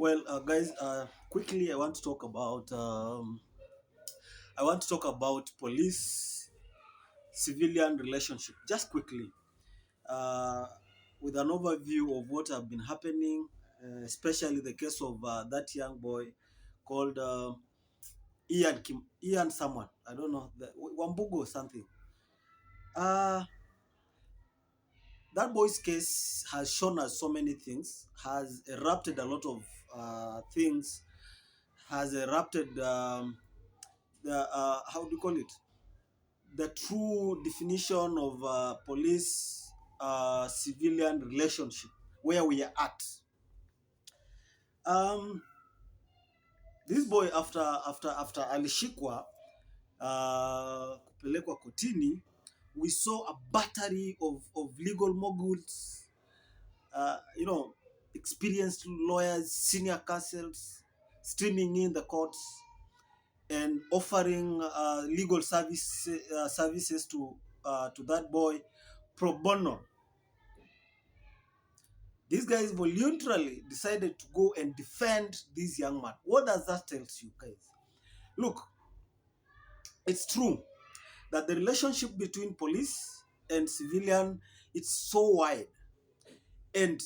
Well, guys, quickly, I want to talk about police civilian relationship. Just quickly, uh, with an overview of what have been happening, especially the case of that young boy called Ian someone. I don't know, Wambugo or something. Uh, that boy's case has shown us so many things, has erupted a lot of things, has erupted the how do you call it? The true definition of police civilian relationship, where we are at. Um, this boy after alishikwa kupelekwa kotini, we saw a battery of legal moguls, experienced lawyers, senior counsels streaming in the courts and offering services to that boy pro bono. These guys voluntarily decided to go and defend this young man. What does that tell you, guys? Look, it's true that the relationship between police and civilian is so wide, and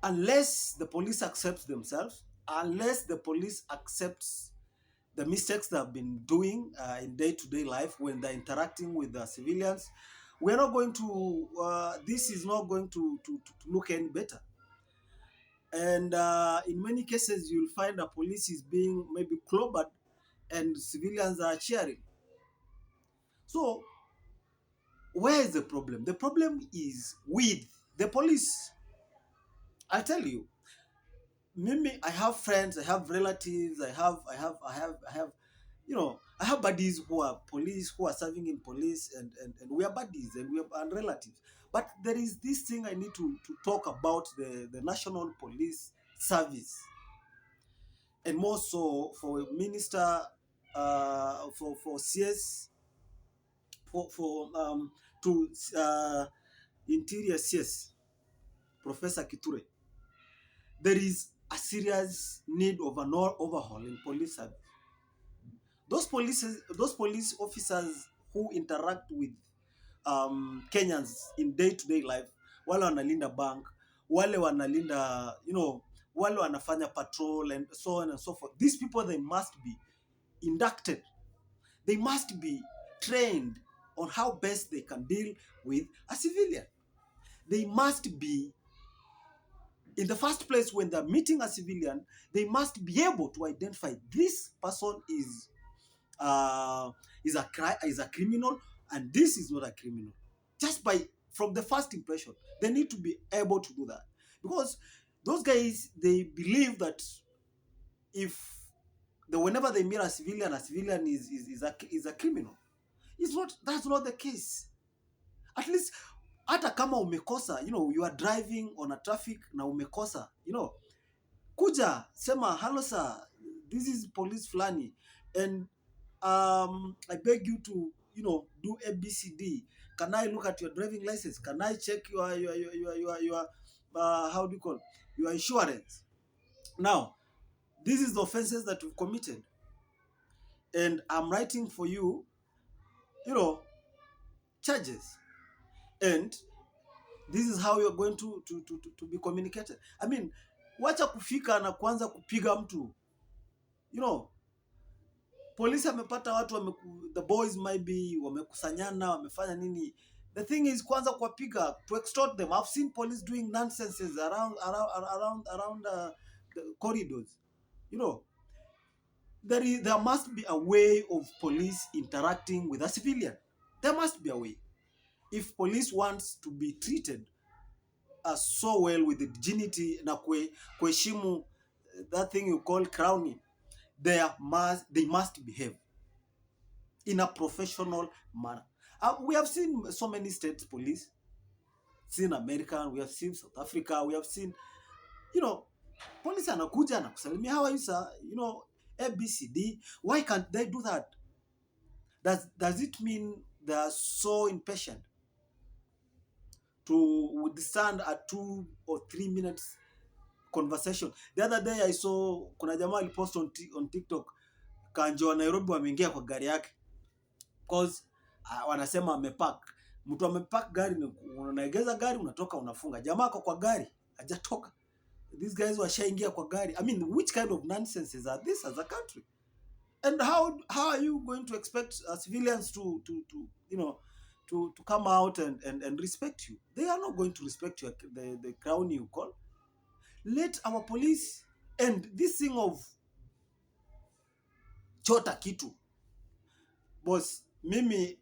unless the police accept themselves, unless the police accepts the mistakes they have been doing in day-to-day life when they're interacting with the civilians, we're not going to, this is not going to look any better. And in many cases, you'll find the police is being maybe clobbered and civilians are cheering. So, where is the problem? The problem is with the police. I tell you, Mimi, I have friends, I have relatives, I have buddies who are police, who are serving in police, and we are buddies and we are relatives. But there is this thing I need to talk about the National Police Service, and more so for Minister, for CS, for to Interior CS, Professor Kiture. There is a serious need of an overhaul in police service. Those police officers who interact with Kenyans in day-to-day life, wale wanalinda bank, wale wanalinda, wale wanafanya patrol and so on and so forth. These people, they must be inducted. They must be trained on how best they can deal with a civilian. They must be, in the first place, when they're meeting a civilian, they must be able to identify this person is a criminal and this is not a criminal. Just by from the first impression, they need to be able to do that, because those guys, they believe that if whenever they meet a civilian is a criminal. It's not. That's not the case. At least, hata kama umekosa, you are driving on a traffic na umekosa, kuja sema, hello sir, this is police flani, and I beg you to do ABCD. Can I look at your driving license? Can I check your how do you call your insurance? Now, this is the offenses that you've committed, and I'm writing for you, charges, and this is how you're going to be communicated. I mean, wacha kufika na kuanza kupiga mtu, polisi amepata watu the boys might be wamekusanyana, wamefanya nini. The thing is, kwanza kuwapiga, to extort them. I've seen police doing nonsenses around the corridors. There must be a way of police interacting with a civilian. There must be a way. If police wants to be treated so well with the dignity na kuheshimu that thing you call crowning, they must behave in a professional manner. We have seen so many state police, seen American, we have seen South Africa, we have seen, police anakuja na kusalimia, how are you sir, ABCD. Why can't they do that? Does it mean they are so impatient to withstand a 2 or 3 minutes conversation. The other day I saw kuna jamaa alipost on TikTok, Kanjo wa Nairobi wameingia kwa gari yake because wanasema amepark. Mtu amepark gari, unaegeza gari, unatoka unafunga. Jamaa kwa gari hajatoka. These guys washaingia kwa gari. I mean, which kind of nonsense are this as a country? And how are you going to expect civilians to come out and respect you? They are not going to respect you, the crown you call. Let our police end this thing of chota kitu. Boss, mimi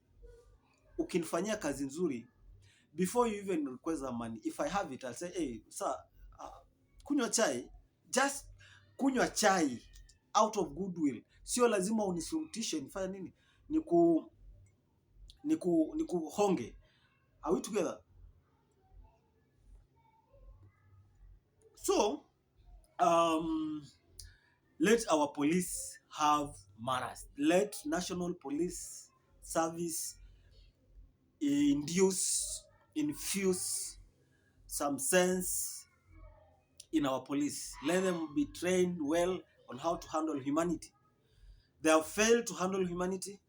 ukinifanyia kazi nzuri, before you even request the money, if I have it, I'll say, hey, sir, kunywa chai, just kunywa chai out of goodwill. Sio lazima unisurutishe nifanye nini? Niku honge. Are we together? So, let our police have manners. Let National Police Service infuse some sense in our police. Let them be trained well on how to handle humanity. They have failed to handle humanity.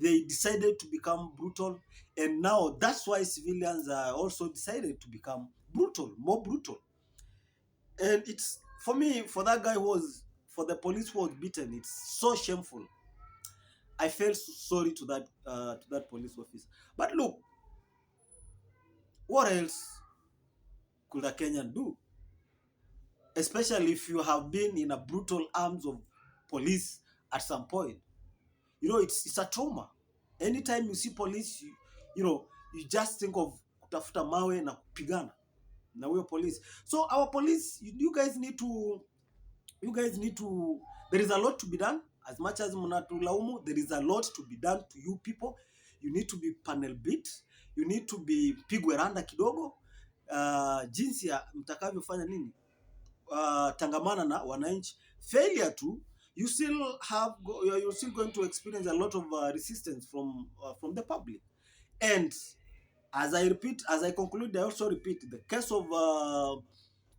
They decided to become brutal, and now that's why civilians are also decided to become brutal, more brutal. And it's, for me, for that guy for the police who was beaten, it's so shameful. I felt sorry to that police officer. But look, what else could a Kenyan do? Especially if you have been in a brutal arms of police at some point. You know, it's a trauma. Anytime you see police, you just think of kutafuta mawe na kupigana na huyo police. So our police, you guys need to, there is a lot to be done. As much as mnatulaumu, there is a lot to be done to you people. You need to be panel beat. You need to be pigwe randa kidogo. Jinsi ya mtakavyofanya nini? Tangamana na wananchi. Failure to, you're still going to experience a lot of resistance from the public. And as I conclude, I also repeat, the case of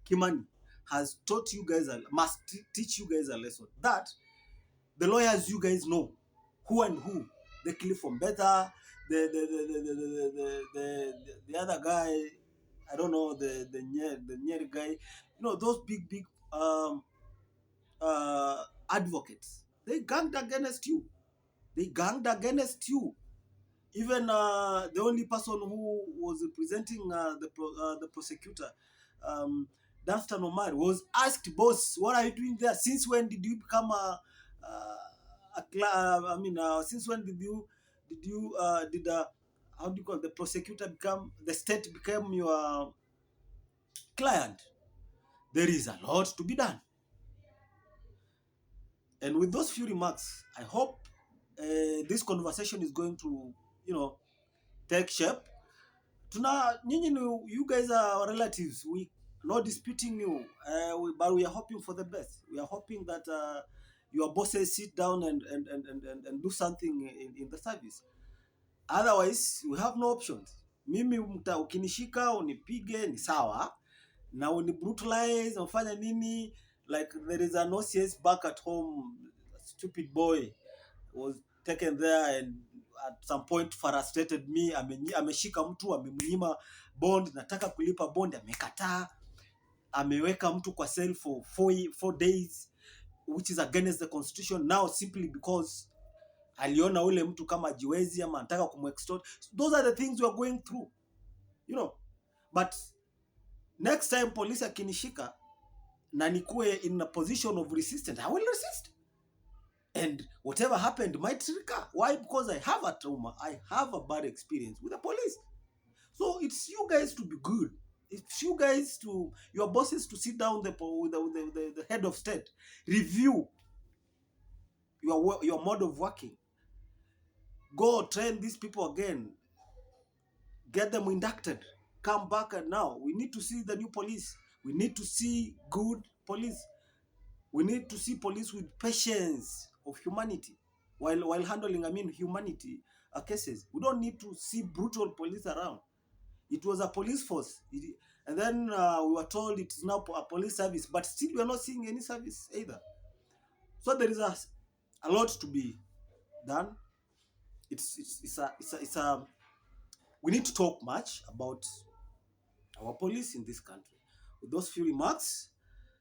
Kimani has taught you guys, must teach you guys a lesson, that the lawyers, you guys know who and who, the Cliff from Better, the other guy, I don't know, the Nyeri guy, those big advocates, they ganged against you. Even the only person who was representing the prosecutor, Dunstan Omar, was asked, boss, what are you doing there? Since when did you become since when did how do you call the prosecutor the state became your client? There is a lot to be done. And with those few remarks, I hope this conversation is going to, take shape. You guys are our relatives. We not disputing you, but we are hoping for the best. We are hoping that your bosses sit down and do something in the service. Otherwise, we have no options. Mimi ukinishika unipige ni sawa, na unibrutalize unafanya nini, like there is an OCS back at home, a stupid boy was taken there and at some point frustrated me. Ameshika mtu, amemnyima bond, nataka kulipa bond, amekataa, ameweka mtu kwa cell for 4 days, which is against the constitution, now simply because aliona ule mtu kama jiwezi ama anataka kumextort. Those are the things we are going through, but next time police akinishika na nikuwe in a position of resistance, I will resist. And whatever happened might recur. Why? Because I have a trauma. I have a bad experience with the police. So it's you guys to be good. It's you guys your bosses to sit down with the head of state, review your mode of working. Go train these people again. Get them inducted. Come back, and now we need to see the new police. We need to see good police. We need to see police with patience of humanity while handling, humanity cases. We don't need to see brutal police around. It was a police force. And then we were told it's now a police service, but still we are not seeing any service either. So there is a lot to be done. It's a we need to talk much about our police in this country. With those few remarks,